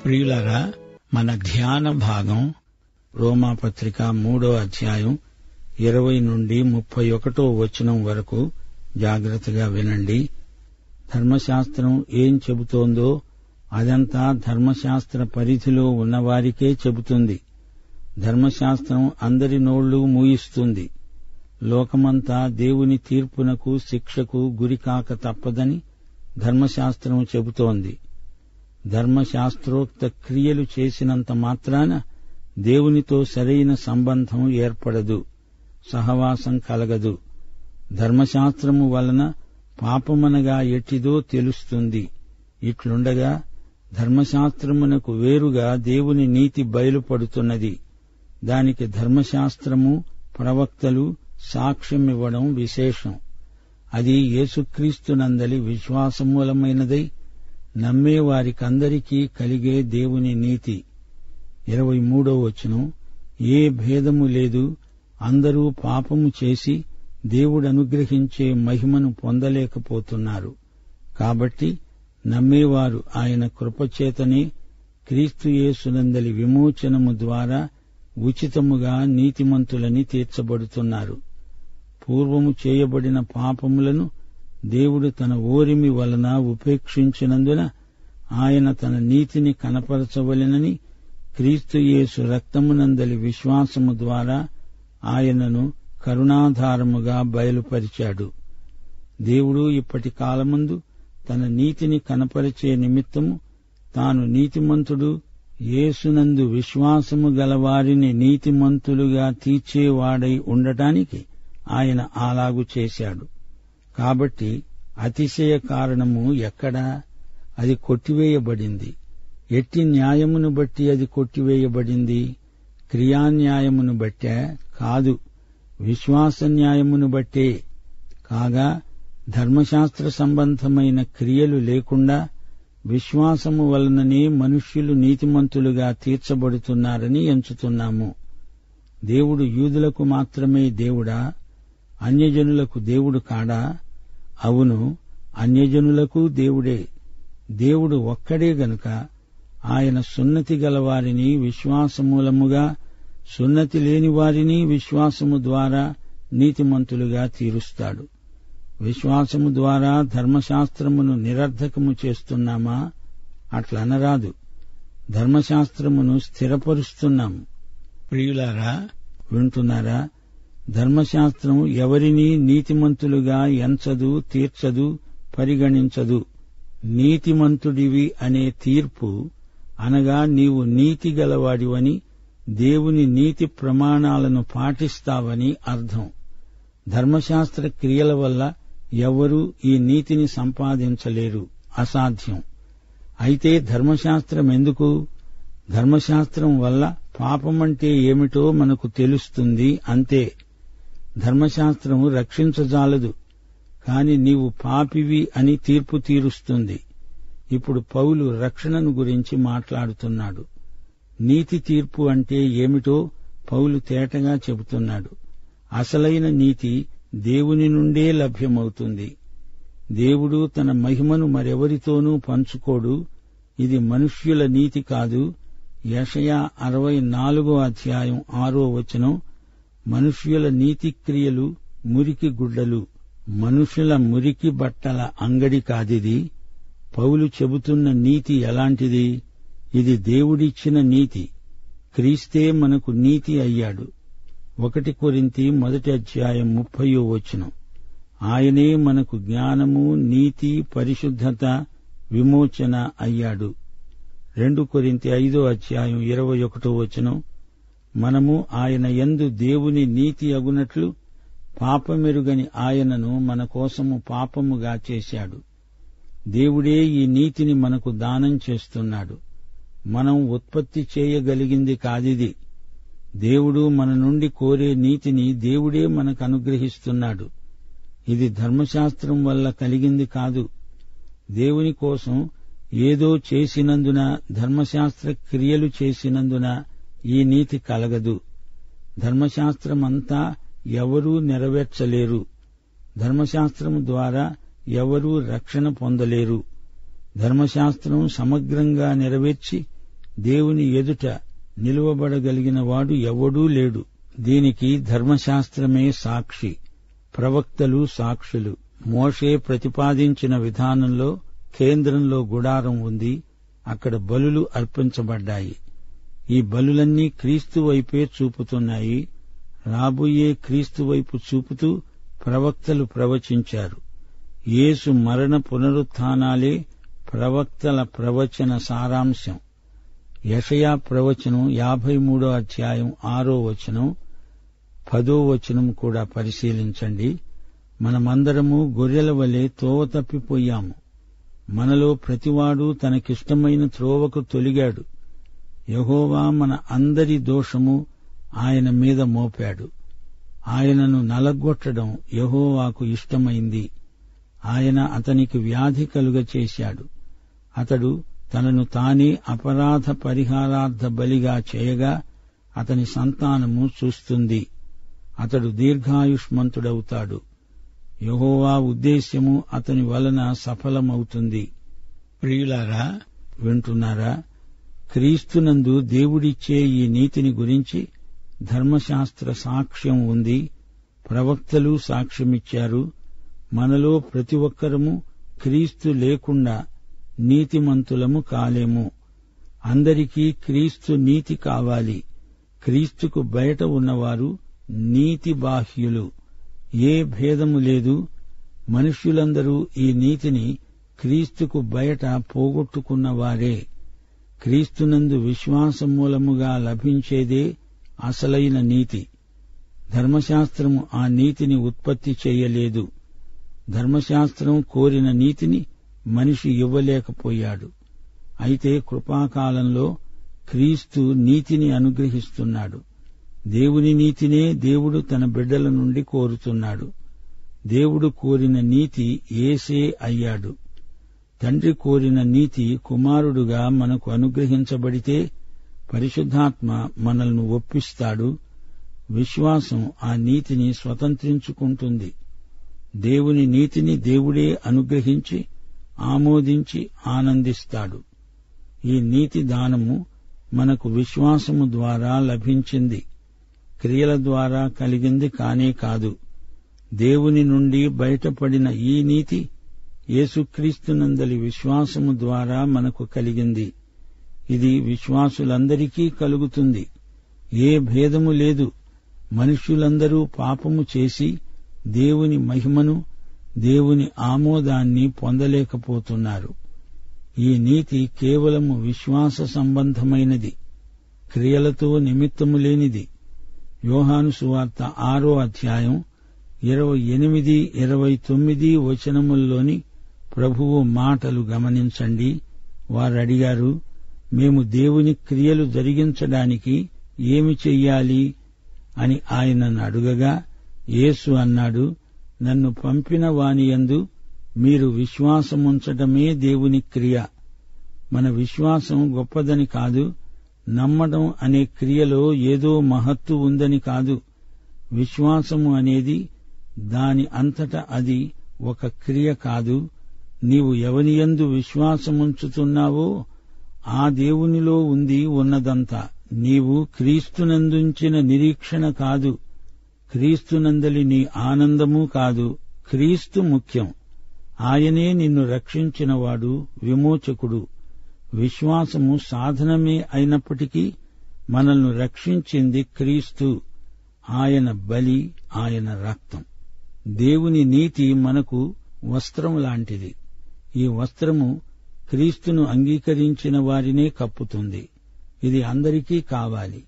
ప్రియులారా, మన ధ్యాన భాగం రోమాపత్రిక 3వ అధ్యాయం 20 నుండి 31వ వచనం వరకు జాగ్రత్తగా వినండి. ధర్మశాస్త్రం ఏం చెబుతోందో అదంతా ధర్మశాస్త్ర పరిధిలో ఉన్నవారికే చెబుతుంది. ధర్మశాస్త్రం అందరి నోళ్లు మూయిస్తుంది. లోకమంతా దేవుని తీర్పునకు, శిక్షకు గురికాక తప్పదని ధర్మశాస్త్రం చెబుతోంది. ధర్మశాస్త్రోక్త క్రియలు చేసినంత మాత్రాన దేవునితో సరైన సంబంధం ఏర్పడదు, సహవాసం కలగదు. ధర్మశాస్త్రము వలన పాపమనగా ఎట్టిదో తెలుస్తుంది. ఇట్లుండగా ధర్మశాస్త్రమునకు వేరుగా దేవుని నీతి బయలుపడుతున్నది. దానికి ధర్మశాస్త్రము, ప్రవక్తలు సాక్ష్యమివ్వడం విశేషం. అది యేసుక్రీస్తునందలి విశ్వాసమూలమైనదై నమ్మేవారికందరికీ కలిగే దేవుని నీతి. 23వ వచనం, ఏ భేదము లేదు, అందరూ పాపము చేసి దేవుడనుగ్రహించే మహిమను పొందలేకపోతున్నారు. కాబట్టి నమ్మేవారు ఆయన కృపచేతనే క్రీస్తు యేసునందలి విమోచనము ద్వారా ఉచితముగా నీతిమంతులని తీర్చబడుతున్నారు. పూర్వము చేయబడిన పాపములను దేవుడు తన ఓరిమి వలన ఉపేక్షించినందున ఆయన తన నీతిని కనపరచవలెనని క్రీస్తు యేసు రక్తమునందలి విశ్వాసము ద్వారా ఆయనను కరుణాధారముగా బయలుపరిచాడు. దేవుడు ఇప్పటి కాలమందు తన నీతిని కనపరిచే నిమిత్తము తాను నీతిమంతుడు, యేసునందు విశ్వాసము గలవారిని నీతిమంతులుగా తీర్చేవాడై ఉండటానికి ఆయన అలాగు చేశాడు. కాబట్టి అతిశయ కారణము ఎక్కడా? అది కొట్టివేయబడింది. ఎట్టి న్యాయమును బట్టి అది కొట్టివేయబడింది? క్రియాన్యాయమును బట్టే కాదు, విశ్వాస న్యాయమును బట్టే. కాగా ధర్మశాస్త్ర సంబంధమైన క్రియలు లేకుండా విశ్వాసము వలననే మనుష్యులు నీతిమంతులుగా తీర్చబడుతున్నారని ఎంచుతున్నాము. దేవుడు యూదులకు మాత్రమే దేవుడా? అన్యజనులకు దేవుడు కాడా? అవును, అన్యజనులకు దేవుడే. దేవుడు ఒక్కడే గనుక ఆయన సున్నతి గలవారిని విశ్వాసమూలముగా, సున్నతి లేని వారిని విశ్వాసము ద్వారా నీతిమంతులుగా తీరుస్తాడు. విశ్వాసము ద్వారా ధర్మశాస్త్రమును నిరర్ధకము చేస్తున్నామా? అట్లనరాదు, ధర్మశాస్త్రమును స్థిరపరుస్తున్నాము. ప్రియులారా, వింటున్నారా? ధర్మశాస్త్రం ఎవరినీ నీతిమంతులుగా ఎంచదు, తీర్చదు, పరిగణించదు. నీతిమంతుడివి అనే తీర్పు అనగా నీవు నీతి గలవాడివని, దేవుని నీతి ప్రమాణాలను పాటిస్తావని అర్థం. ధర్మశాస్త్ర క్రియల వల్ల ఎవరూ ఈ నీతిని సంపాదించలేరు, అసాధ్యం. అయితే ధర్మశాస్త్రం ఎందుకు? ధర్మశాస్త్రం వల్ల పాపమంటే ఏమిటో మనకు తెలుస్తుంది, అంతే. ధర్మశాస్త్రము రక్షించజాలదు, కాని నీవు పాపివి అని తీర్పు తీరుస్తుంది. ఇప్పుడు పౌలు రక్షణను గురించి మాట్లాడుతున్నాడు. నీతి తీర్పు అంటే ఏమిటో పౌలు తేటగా చెబుతున్నాడు. అసలైన నీతి దేవుని నుండే లభ్యమవుతుంది. దేవుడు తన మహిమను మరెవరితోనూ పంచుకోడు. ఇది మనుష్యుల నీతి కాదు. యెషయా 64వ అధ్యాయం 6వ వచనం, మనుష్యుల నీతిక్రియలు మురికి గుడ్డలు, మనుషుల మురికి బట్టల అంగడి కాదిది. పౌలు చెబుతున్న నీతి ఎలాంటిది? ఇది దేవుడిచ్చిన నీతి. క్రీస్తే మనకు నీతి అయ్యాడు. 1 కొరింథీ 1వ అధ్యాయం 30వ వచనం, ఆయనే మనకు జ్ఞానము, నీతి, పరిశుద్ధత, విమోచన అయ్యాడు. 2 కొరింథీ 5వ అధ్యాయం 21వ వచనం, మనము ఆయన యందు దేవుని నీతి అగునట్లు పాపమెరుగని ఆయనను మన కోసము పాపముగా చేశాడు. దేవుడే ఈ నీతిని మనకు దానం చేస్తున్నాడు. మనం ఉత్పత్తి చేయగలిగింది కాదిది. దేవుడు మన నుండి కోరే నీతిని దేవుడే మనకు అనుగ్రహిస్తున్నాడు. ఇది ధర్మశాస్త్రం వల్ల కలిగింది కాదు. దేవుని కోసం ఏదో చేసినందున, ధర్మశాస్త్ర క్రియలు చేసినందున ఈ నీతి కలగదు. ధర్మశాస్త్రమంతా ఎవరూ నెరవేర్చలేరు. ధర్మశాస్త్రం ద్వారా ఎవరూ రక్షణ పొందలేరు. ధర్మశాస్త్రం సమగ్రంగా నెరవేర్చి దేవుని ఎదుట నిలువబడగలిగినవాడు ఎవడూ లేడు. దీనికి ధర్మశాస్త్రమే సాక్షి, ప్రవక్తలు సాక్షులు. మోషే ప్రతిపాదించిన విధానంలో కేంద్రంలో గుడారం ఉంది. అక్కడ బలులు అర్పించబడ్డాయి. ఈ బలులన్నీ క్రీస్తు వైపే చూపుతున్నాయి. రాబోయే క్రీస్తు వైపు చూపుతూ ప్రవక్తలు ప్రవచించారు. యేసు మరణ పునరుత్థానాలే ప్రవక్తల ప్రవచన సారాంశం. యెషయా ప్రవచనం 53వ అధ్యాయం 6వ వచనం, 10వ వచనం కూడా పరిశీలించండి. మనమందరము గొర్రెల వలె తోవ తప్పిపోయాము. మనలో ప్రతివాడు తనకిష్టమైన త్రోవకు తొలిగాడు. యెహోవా మన అందరి దోషము ఆయన మీద మోపాడు. ఆయనను నలగొట్టడం యెహోవాకు ఇష్టమైంది. ఆయన అతనికి వ్యాధి కలుగచేశాడు. అతడు తనను తానే అపరాధ పరిహారార్థ బలిగా చేయగా అతని సంతానము చూస్తుంది. అతడు దీర్ఘాయుష్మంతుడవుతాడు. యెహోవా ఉద్దేశ్యము అతని వలన సఫలమవుతుంది. ప్రియులారా, వింటున్నారా? క్రీస్తునందు దేవుడిచ్చే ఈ నీతిని గురించి ధర్మశాస్త్ర సాక్ష్యం ఉంది. ప్రవక్తలు సాక్ష్యమిచ్చారు. మనలో ప్రతి ఒక్కరము క్రీస్తు లేకుండా నీతిమంతులము కాలేము. అందరికీ క్రీస్తు నీతి కావాలి. క్రీస్తుకు బయట ఉన్నవారు నీతి బాహ్యులు. ఏ భేదము లేదు. మనుష్యులందరూ ఈ నీతిని క్రీస్తుకు బయట పోగొట్టుకున్నవారే. క్రీస్తునందు విశ్వాసం మూలముగా లభించేదే అసలైన నీతి. ధర్మశాస్త్రము ఆ నీతిని ఉత్పత్తి చేయలేదు. ధర్మశాస్త్రం కోరిన నీతిని మనిషి ఇవ్వలేకపోయాడు. అయితే కృపాకాలంలో క్రీస్తు నీతిని అనుగ్రహిస్తున్నాడు. దేవుని నీతినే దేవుడు తన బిడ్డల నుండి కోరుతున్నాడు. దేవుడు కోరిన నీతి యేసే అయ్యాడు. తండ్రి కోరిన నీతి కుమారుడుగా మనకు అనుగ్రహించబడితే పరిశుద్ధాత్మ మనల్ని ఒప్పిస్తాడు. విశ్వాసం ఆ నీతిని స్వతంత్రించుకుంటుంది. దేవుని నీతిని దేవుడే అనుగ్రహించి ఆమోదించి ఆనందిస్తాడు. ఈ నీతి దానము మనకు విశ్వాసము ద్వారా లభించింది. క్రియల ద్వారా కలిగింది కానే కాదు. దేవుని నుండి బయటపడిన ఈ నీతి యేసుక్రీస్తునందలి విశ్వాసము ద్వారా మనకు కలిగింది. ఇది విశ్వాసులందరికీ కలుగుతుంది. ఏ భేదము లేదు. మనుష్యులందరూ పాపము చేసి దేవుని మహిమను, దేవుని ఆమోదాన్ని పొందలేకపోతున్నారు. ఈ నీతి కేవలము విశ్వాస సంబంధమైనది, క్రియలతో నిమిత్తము లేనిది. యోహాను సువార్త 6వ అధ్యాయం 28, 29 వచనముల్లోని ప్రభువు మాటలు గమనించండి. వారడిగారు, మేము దేవుని క్రియలు జరిగించడానికి ఏమి చెయ్యాలి అని ఆయనను అడుగగా యేసు అన్నాడు, నన్ను పంపిన వానియందు మీరు విశ్వాసముంచటమే దేవుని క్రియ. మన విశ్వాసం గొప్పదని కాదు, నమ్మడం అనే క్రియలో ఏదో మహత్తు ఉందని కాదు. విశ్వాసము అనేది దాని అంతట అది ఒక క్రియ కాదు. నీవు ఎవనియందు విశ్వాసముంచుతున్నావో ఆ దేవునిలో ఉంది ఉన్నదంతా. నీవు క్రీస్తునందుంచిన నిరీక్షణ కాదు, క్రీస్తునందలి నీ ఆనందము కాదు. క్రీస్తు ముఖ్యం. ఆయనే నిన్ను రక్షించినవాడు, విమోచకుడు. విశ్వాసము సాధనమే అయినప్పటికీ మనల్ని రక్షించింది క్రీస్తు. ఆయన బలి, ఆయన రక్తం. దేవుని నీతి మనకు వస్త్రం లాంటిది. ఈ వస్త్రము క్రీస్తును అంగీకరించిన వారినే కప్పుతుంది. ఇది అందరికీ కావాలి.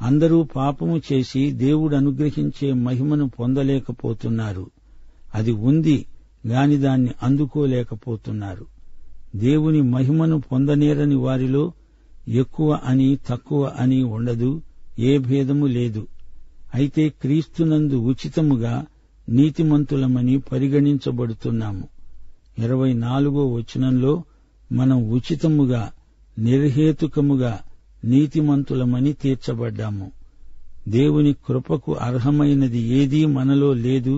అందరూ పాపము చేసి దేవుడు అనుగ్రహించే మహిమను పొందలేకపోతున్నారు. అది ఉంది గాని దాన్ని అందుకోలేకపోతున్నారు. దేవుని మహిమను పొందనేరని వారిలో ఎక్కువ అని తక్కువ అని ఉండదు, ఏ భేదము లేదు. అయితే క్రీస్తునందు ఉచితముగా నీతిమంతులమని పరిగణించబడుతున్నాము. 24వ వచనంలో మనం ఉచితముగా, నిర్హేతుకముగా నీతిమంతులమని తీర్చబడ్డాము. దేవుని కృపకు అర్హమైనది ఏదీ మనలో లేదు.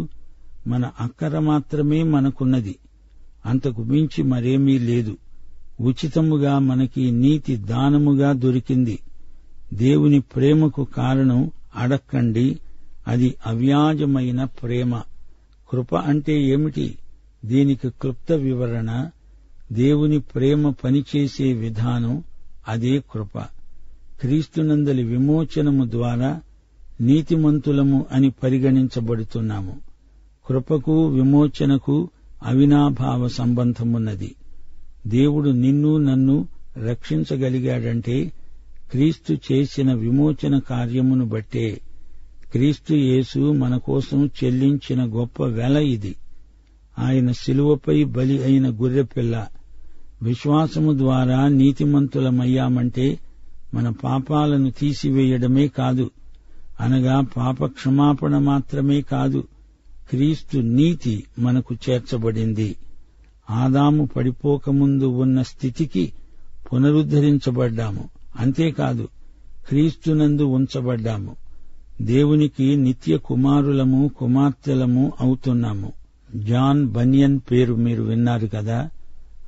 మన అక్కర మాత్రమే మనకున్నది, అంతకు మించి మరేమీ లేదు. ఉచితముగా మనకి నీతి దానముగా దొరికింది. దేవుని ప్రేమకు కారణం అడక్కండి, అది అవ్యాజమైన ప్రేమ. కృప అంటే ఏమిటి? దీనికి క్లుప్త వివరణ, దేవుని ప్రేమ పనిచేసే విధానం, అదే కృప. క్రీస్తునందలి విమోచనము ద్వారా నీతిమంతులము అని పరిగణించబడుతున్నాము. కృపకు విమోచనకు అవినాభావ సంబంధమున్నది. దేవుడు నిన్ను నన్ను రక్షించగలిగాడంటే క్రీస్తు చేసిన విమోచన కార్యమును బట్టే. క్రీస్తు యేసు మన కోసం చెల్లించిన గొప్ప వెల ఇది. ఆయన శిలువపై బలి అయిన గొర్రెపిల్ల. విశ్వాసము ద్వారా నీతిమంతులమయ్యామంటే మన పాపాలను తీసివేయడమే కాదు, అనగా పాప క్షమాపణ మాత్రమే కాదు, క్రీస్తు నీతి మనకు చేర్చబడింది. ఆదాము పడిపోకముందు ఉన్న స్థితికి పునరుద్ధరించబడ్డాము. అంతేకాదు, క్రీస్తునందు ఉంచబడ్డాము. దేవునికి నిత్య కుమారులము కుమార్తెలము అవుతున్నాము. జాన్ బనియన్ పేరు మీరు విన్నారు కదా.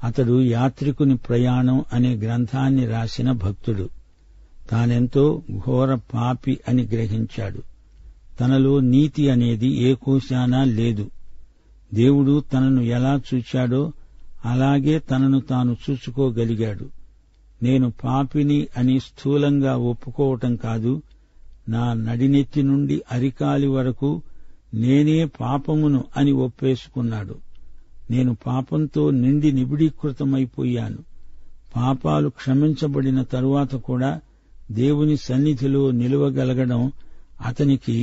అతడు యాత్రికుని ప్రయాణం అనే గ్రంథాన్ని రాసిన భక్తుడు. తానెంతో ఘోర పాపి అని గ్రహించాడు. తనలో నీతి అనేది ఏ కోశానా లేదు. దేవుడు తనను ఎలా చూచాడో అలాగే తనను తాను చూసుకోగలిగాడు. నేను పాపిని అని స్థూలంగా ఒప్పుకోవటం కాదు, నా నడినెత్తి నుండి అరికాలి వరకు నేనే పాపమును అని ఒప్పేసుకున్నాడు. నేను పాపంతో నిండి నిబిడీకృతమైపోయాను. పాపాలు క్షమించబడిన తరువాత కూడా దేవుని సన్నిధిలో నిలువగలగడం అతనికి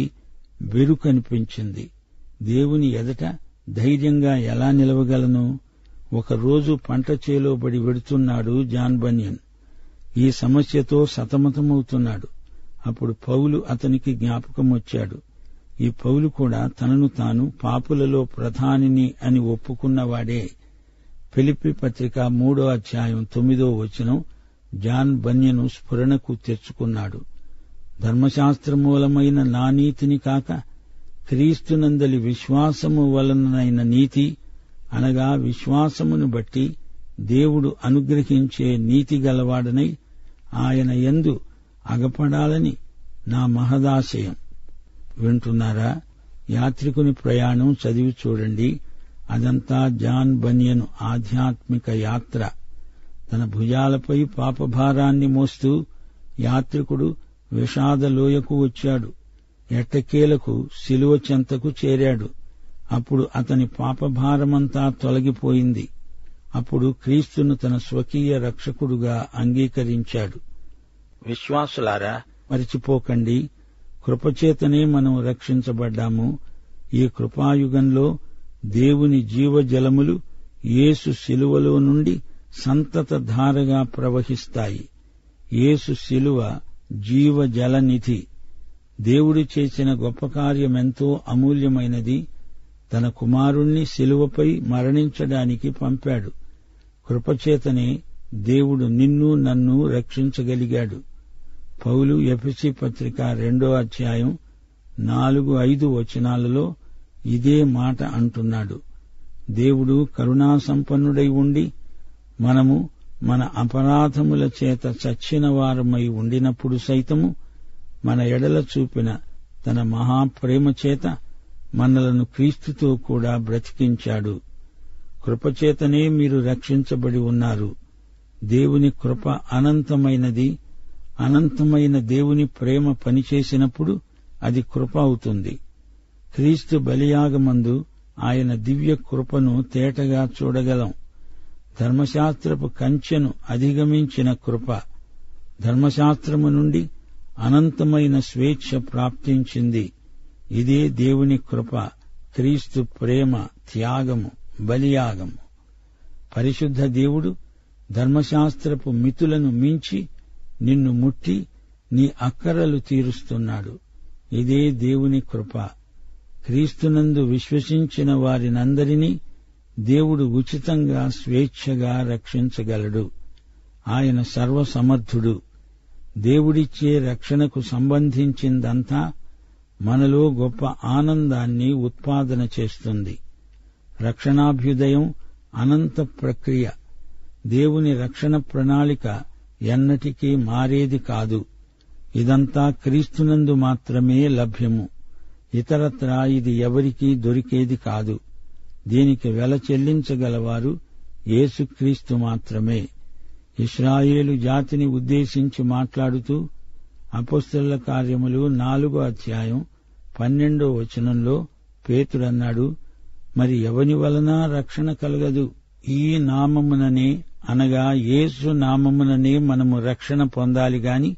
బెరుకనిపించింది. దేవుని ఎదట ధైర్యంగా ఎలా నిలవగలను? ఒకరోజు పంట చేలోబడి వెడుతున్నాడు జాన్ బనియన్. ఈ సమస్యతో సతమతమవుతున్నాడు. అప్పుడు పౌలు అతనికి జ్ఞాపకం వచ్చాడు. ఈ పౌలు కూడా తనను తాను పాపులలో ప్రధానిని అని ఒప్పుకున్నవాడే. ఫిలిప్పీ పత్రిక 3వ అధ్యాయం 9వ వచనం జాన్ బనియను స్ఫురణకు తెచ్చుకున్నాడు. ధర్మశాస్త్రమూలమైన నా నీతిని కాక క్రీస్తునందలి విశ్వాసము వలనైన నీతి, అనగా విశ్వాసమును బట్టి దేవుడు అనుగ్రహించే నీతి గలవాడనై ఆయన యందు అగపడాలని నా మహదాశయం. వింటున్నారా? యాత్రికుని ప్రయాణం చదివి చూడండి. అదంతా జాన్ బనియను ఆధ్యాత్మిక యాత్ర. తన భుజాలపై పాపభారాన్ని మోస్తూ యాత్రికుడు విషాదలోయకు వచ్చాడు. ఎట్టకేలకు శిలువ చెంతకు చేరాడు. అప్పుడు అతని పాపభారమంతా తొలగిపోయింది. అప్పుడు క్రీస్తును తన స్వకీయ రక్షకుడుగా అంగీకరించాడు. విశ్వాసులారా, మరిచిపోకండి, కృపచేతనే మనం రక్షించబడ్డాము. ఈ కృపాయుగంలో దేవుని జీవజలములు యేసు శిలువలో నుండి సంతత ధారగా ప్రవహిస్తాయి. యేసు శిలువ జీవజలనిధి. దేవుడు చేసిన గొప్ప కార్యమెంతో అమూల్యమైనది. తన కుమారుణ్ణి శిలువపై మరణించడానికి పంపాడు. కృపచేతనే దేవుడు నిన్ను నన్ను రక్షించగలిగాడు. పౌలు ఎఫెసీ పత్రిక 2వ అధ్యాయం 4-5 వచనాలలో ఇదే మాట అంటున్నాడు. దేవుడు కరుణాసంపన్నుడై ఉండి మనము మన అపరాధముల చేత చచ్చిన వారమై ఉండినప్పుడు సైతము మన ఎడల చూపిన తన మహాప్రేమ చేత మనలను క్రీస్తుతో కూడా బ్రతికించాడు. కృపచేతనే మీరు రక్షించబడి ఉన్నారు. దేవుని కృప అనంతమైనది. అనంతమైన దేవుని ప్రేమ పనిచేసినప్పుడు అది కృప అవుతుంది. క్రీస్తు బలియాగమందు ఆయన దివ్య కృపను తేటగా చూడగలం. ధర్మశాస్త్రపు కంచెను అధిగమించిన కృప. ధర్మశాస్త్రము నుండి అనంతమైన స్వేచ్ఛ ప్రాప్తించింది. ఇదే దేవుని కృప, క్రీస్తు ప్రేమ, త్యాగము, బలియాగము. పరిశుద్ధ దేవుడు ధర్మశాస్త్రపు మితులను మించి నిన్ను ముట్టి నీ అక్కరలు తీరుస్తున్నాడు. ఇదే దేవుని కృప. క్రీస్తునందు విశ్వసించిన వారినందరినీ దేవుడు ఉచితంగా స్వేచ్ఛగా రక్షించగలడు. ఆయన సర్వసమర్థుడు. దేవుడిచ్చే రక్షణకు సంబంధించిందంతా మనలో గొప్ప ఆనందాన్ని ఉత్పాదన చేస్తుంది. రక్షణాభ్యుదయం అనంత ప్రక్రియ. దేవుని రక్షణ ప్రణాళిక ఎన్నటికీ మారేది కాదు. ఇదంతా క్రీస్తునందు మాత్రమే లభ్యము. ఇతరత్రా ఇది ఎవరికీ దొరికేది కాదు. దీనికి వెల చెల్లించగలవారు యేసుక్రీస్తు మాత్రమే. ఇశ్రాయేలు జాతిని ఉద్దేశించి మాట్లాడుతూ అపొస్తలుల కార్యములు 4వ అధ్యాయం 12వ వచనంలో పేతురన్నాడు, మరి ఎవని వలన రక్షణ కలగదు? ఈ నామముననే, అనగా యేసు నామముననే మనము రక్షణ పొందాలి గాని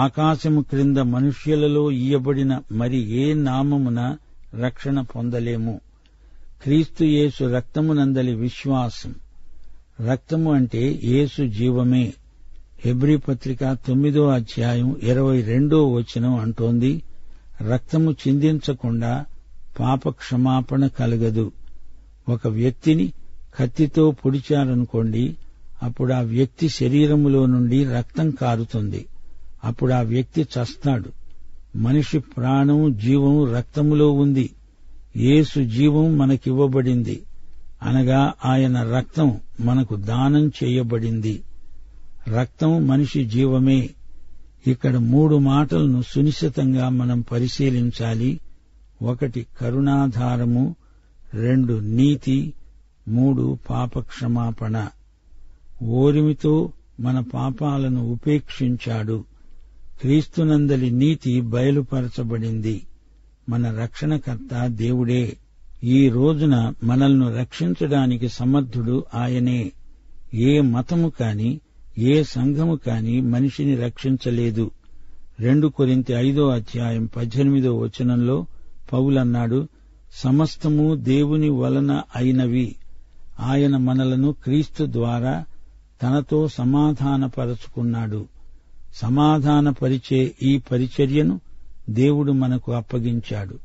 ఆకాశము క్రింద మనుష్యులలో ఇయ్యబడిన మరి ఏ నామమున రక్షణ పొందలేము. క్రీస్తు యేసు రక్తమునందలి విశ్వాసం. రక్తము అంటే యేసు జీవమే. హెబ్రీ పత్రిక 9వ అధ్యాయం 22వ వచనం అంటోంది, రక్తము చిందించకుండా పాప క్షమాపణ కలగదు. ఒక వ్యక్తిని కత్తితో పొడిచారనుకోండి, అప్పుడు ఆ వ్యక్తి శరీరములో నుండి రక్తం కారుతుంది. అప్పుడు ఆ వ్యక్తి చస్తాడు. మనిషి ప్రాణం, జీవం రక్తములో ఉంది. యేసు జీవం మనకివ్వబడింది, అనగా ఆయన రక్తం మనకు దానం చేయబడింది. రక్తం మనిషి జీవమే. ఇక్కడ 3 మాటలను సునిశితంగా మనం పరిశీలించాలి. 1 కరుణాధారము, 2 నీతి, 3 పాపక్షమాపణ. ఓరిమితో మన పాపాలను ఉపేక్షించాడు. క్రీస్తునందలి నీతి బయలుపరచబడింది. మన రక్షణకర్త దేవుడే. ఈ రోజున మనల్ని రక్షించడానికి సమర్థుడు ఆయనే. ఏ మతము కాని, ఏ సంఘము కాని మనిషిని రక్షించలేదు. 2 కొరింథీ 5వ అధ్యాయం 18వ వచనంలో పౌలన్నాడు, సమస్తము దేవుని వలన అయినవి. ఆయన మనలను క్రీస్తు ద్వారా తనతో సమాధానపరచుకున్నాడు. సమాధానపరిచే ఈ పరిచర్యను దేవుడు మనకు అప్పగించాడు.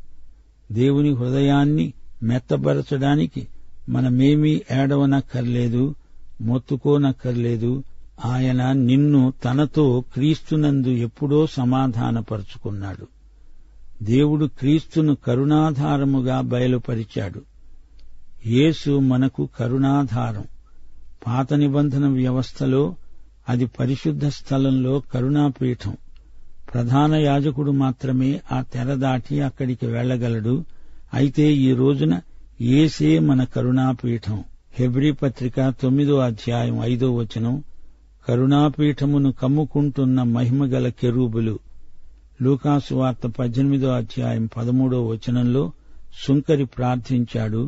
దేవుని హృదయాన్ని మెత్తబరచడానికి మనమేమీ ఏడవనక్కర్లేదు, మొత్తుకోనక్కర్లేదు. ఆయన నిన్ను తనతో క్రీస్తునందు ఎప్పుడో సమాధానపరుచుకున్నాడు. దేవుడు క్రీస్తును కరుణాధారముగా బయలుపరిచాడు. యేసు మనకు కరుణాధారం. పాత నిబంధన వ్యవస్థలో అది పరిశుద్ధ స్థలంలో కరుణాపీఠం. ప్రధాన యాజకుడు మాత్రమే ఆ తెర దాటి అక్కడికి వెళ్లగలడు. అయితే ఈ రోజున యేసే మన కరుణాపీఠం. హెబ్రీ పత్రిక 9వ అధ్యాయం 5వ వచనం, కరుణాపీఠమును కమ్ముకుంటున్న మహిమగల కెరూబులు. లూకాసు వార్త 18వ అధ్యాయం 13వ వచనంలో సుంకరి ప్రార్థించాడు,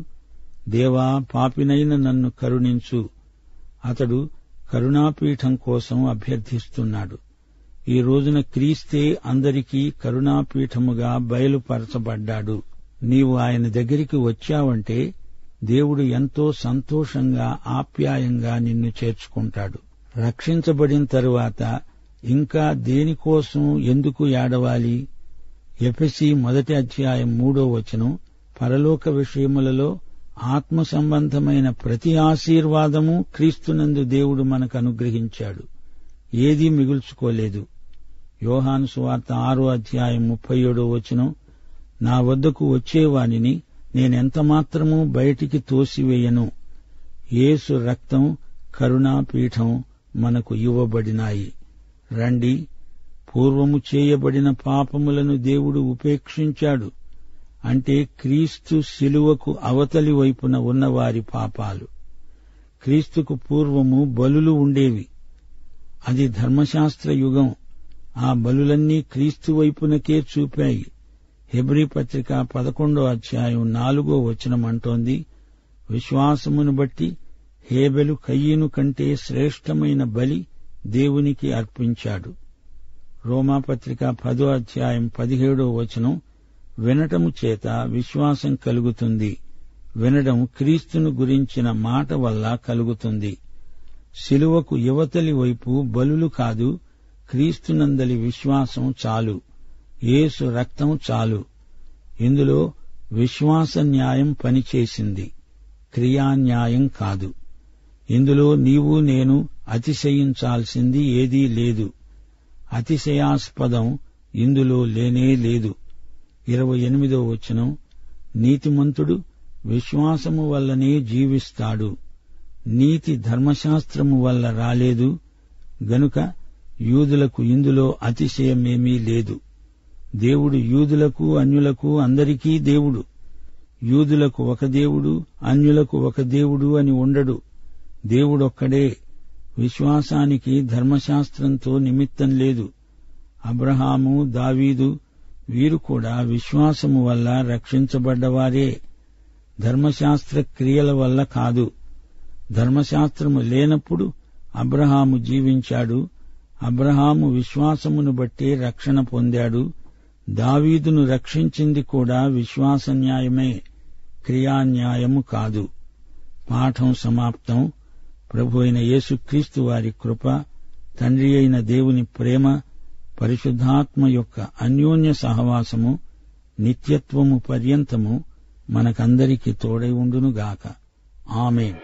దేవా, పాపినైన నన్ను కరుణించు. అతడు కరుణాపీఠం కోసం అభ్యర్థిస్తున్నాడు. ఈ రోజున క్రీస్తే అందరికీ కరుణాపీఠముగా బయలుపరచబడ్డాడు. నీవు ఆయన దగ్గరికి వచ్చావంటే దేవుడు ఎంతో సంతోషంగా, ఆప్యాయంగా నిన్ను చేర్చుకుంటాడు. రక్షించబడిన తరువాత ఇంకా దేనికోసం ఎందుకు ఏడవాలి? ఎఫెసీ 1వ అధ్యాయం 3వ వచనం, పరలోక విషయములలో ఆత్మ సంబంధమైన ప్రతి ఆశీర్వాదము క్రీస్తునందు దేవుడు మనకు అనుగ్రహించాడు. ఏదీ మిగుల్చుకోలేదు. యోహాను సువార్త 6వ అధ్యాయం 37వ వచనం, నా వద్దకు వచ్చేవానిని నేనెంతమాత్రమూ బయటికి తోసివేయను. యేసు రక్తం, కరుణాపీఠం మనకు ఇవ్వబడినాయి. రండి, పూర్వము చేయబడిన పాపములను దేవుడు ఉపేక్షించాడు. అంటే క్రీస్తు శిలువకు అవతలి వైపున ఉన్నవారి పాపాలు. క్రీస్తుకు పూర్వము బలులు ఉండేవి. అది ధర్మశాస్త్ర యుగం. ఆ బలులన్నీ క్రీస్తు వైపునకే చూపాయి. హెబ్రీ పత్రిక 11వ అధ్యాయం 4వ వచనం అంటోంది, విశ్వాసమును బట్టి హేబెలు కయీను కంటే శ్రేష్టమైన బలి దేవునికి అర్పించాడు. రోమాపత్రిక 10వ అధ్యాయం 17వ వచనం, వినటము చేత విశ్వాసం కలుగుతుంది. వినడం క్రీస్తును గురించిన మాట వల్ల కలుగుతుంది. శిలువకు యువతలి వైపు బలులు కాదు, క్రీస్తునందలి విశ్వాసం చాలు. యేసు రక్తం చాలు. ఇందులో విశ్వాస న్యాయం పనిచేసింది, క్రియాన్యాయం కాదు. ఇందులో నీవు నేను అతిశయించాల్సింది ఏదీ లేదు. అతిశయాస్పదం ఇందులో లేనే లేదు. 28వ వచనం, నీతిమంతుడు విశ్వాసము వల్లనే జీవిస్తాడు. నీతి ధర్మశాస్త్రము వల్ల రాలేదు గనుక యూదులకు ఇందులో అతిశయమేమీ లేదు. దేవుడు యూదులకు అన్యులకు అందరికీ దేవుడు. యూదులకు ఒక దేవుడు, అన్యులకు ఒక దేవుడు అని ఉండడు. దేవుడొక్కడే. విశ్వాసానికి ధర్మశాస్త్రంతో నిమిత్తం లేదు. అబ్రహాము, దావీదు వీరు కూడా విశ్వాసము వల్ల రక్షించబడ్డవారే, ధర్మశాస్త్ర క్రియల వల్ల కాదు. ధర్మశాస్త్రము లేనప్పుడు అబ్రహాము జీవించాడు. అబ్రహాము విశ్వాసమును బట్టి రక్షణ పొందాడు. దావీదును రక్షించింది కూడా విశ్వాసన్యాయమే, క్రియాన్యాయము కాదు. పాఠం సమాప్తం. ప్రభు అయిన యేసుక్రీస్తు వారి కృప, తండ్రి అయిన దేవుని ప్రేమ, పరిశుద్ధాత్మ యొక్క అన్యోన్య సహవాసము నిత్యత్వము పర్యంతము మనకందరికీ తోడై ఉండునుగాక. ఆమేన్.